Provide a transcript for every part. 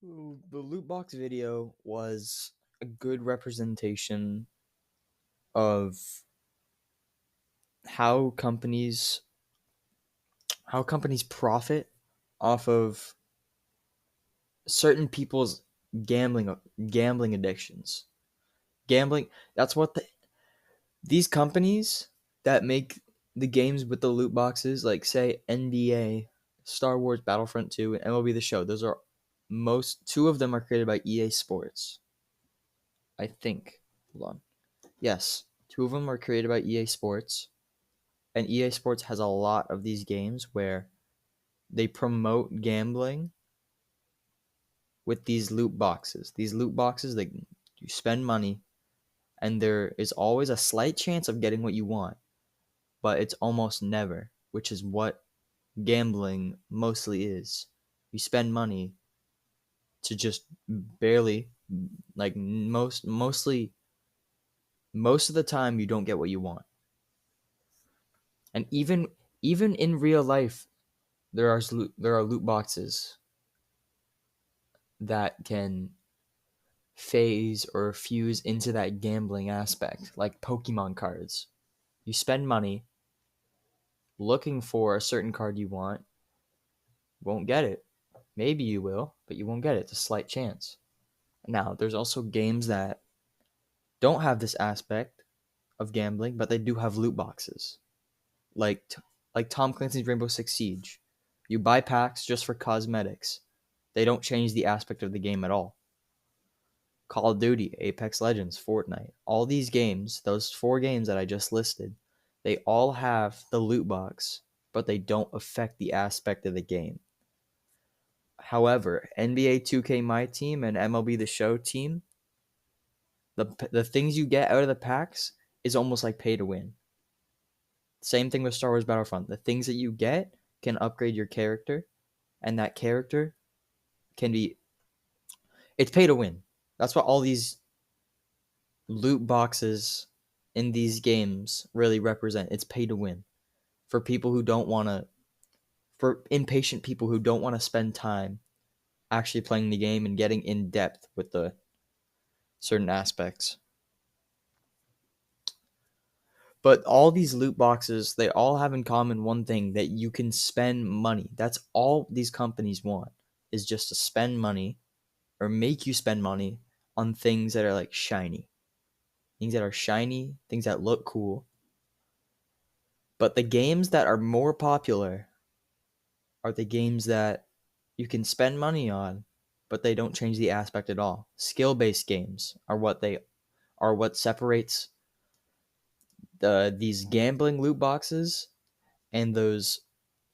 The loot box video was a good representation of how companies how companies profit off of certain people's gambling addictions. Gambling, that's what these companies that make the games with the loot boxes, like say NBA, Star Wars Battlefront 2, and MLB The Show. Those are most two of them are created by EA Sports. I think. Hold on. Yes, two of them are created by EA Sports, and EA Sports has a lot of these games where they promote gambling with these loot boxes. These loot boxes, like you spend money, and there is always a slight chance of getting what you want, but it's almost never, which is what gambling mostly is. You spend money to just barely, like most of the time you don't get what you want. And even in real life, there are loot boxes that can phase or fuse into that gambling aspect, like Pokemon cards. You spend money looking for a certain card you want, won't get it. Maybe you will, but you won't get it. It's a slight chance. Now, there's also games that don't have this aspect of gambling, but they do have loot boxes, like like Tom Clancy's Rainbow Six Siege. You buy packs just for cosmetics. They don't change the aspect of the game at all. Call of Duty, Apex Legends, Fortnite, all these games, those four games that I just listed, they all have the loot box, but they don't affect the aspect of the game. However, NBA 2K My Team and MLB The Show Team, the things you get out of the packs is almost like pay to win. Same thing with Star Wars Battlefront. The things that you get can upgrade your character, and that character can be it's pay to win. That's what all these loot boxes in these games really represent. It's pay to win for people who don't want to, for impatient people who don't want to spend time actually playing the game and getting in depth with the certain aspects. But all these loot boxes, they all have in common one thing, that you can spend money. That's all these companies want, is just to spend money or make you spend money on things that are like shiny. Things that are shiny, things that look cool. But the games that are more popular are the games that you can spend money on, but they don't change the aspect at all. Skill-based games are what separates these gambling loot boxes and those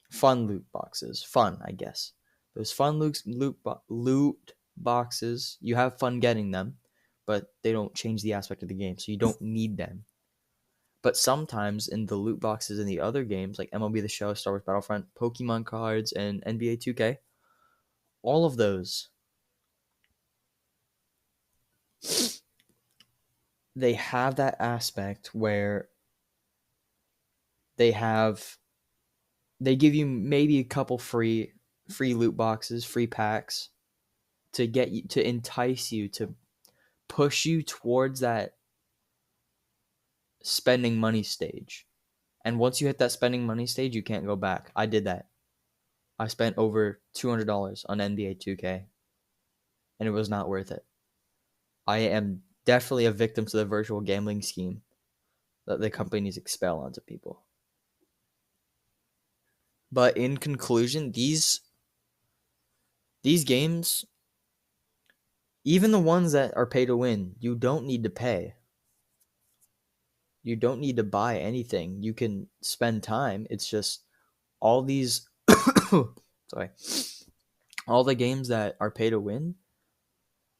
fun loot boxes. Fun, I guess. Those fun loot boxes, you have fun getting them, but they don't change the aspect of the game, so you don't need them. But sometimes in the loot boxes in the other games, like MLB The Show, Star Wars Battlefront, Pokemon cards, and NBA 2K, all of those, they have that aspect where they have they give you maybe a couple free loot boxes, free packs to get you to entice you to push you towards that spending money stage. And once you hit that spending money stage, you can't go back. I did that. I spent over $200 on NBA 2K, and it was not worth it. I am definitely a victim to the virtual gambling scheme that the companies expel onto people. But in conclusion, these games, even the ones that are pay to win, you don't need to pay. You don't need to buy anything. You can spend time. It's just all these sorry. All the games that are pay to win,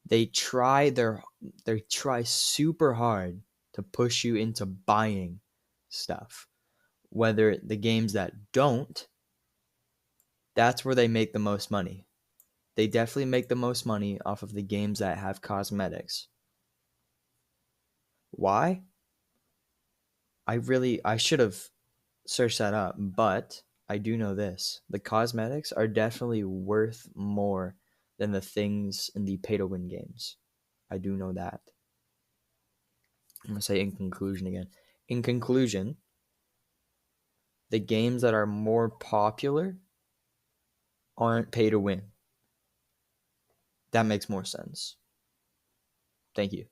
they try super hard to push you into buying stuff. Whether the games that don't, that's where they make the most money. They definitely make the most money off of the games that have cosmetics. Why? I should have searched that up, but I do know this. The cosmetics are definitely worth more than the things in the pay to win games. I do know that. I'm going to say in conclusion again. In conclusion, the games that are more popular aren't pay to win. That makes more sense. Thank you.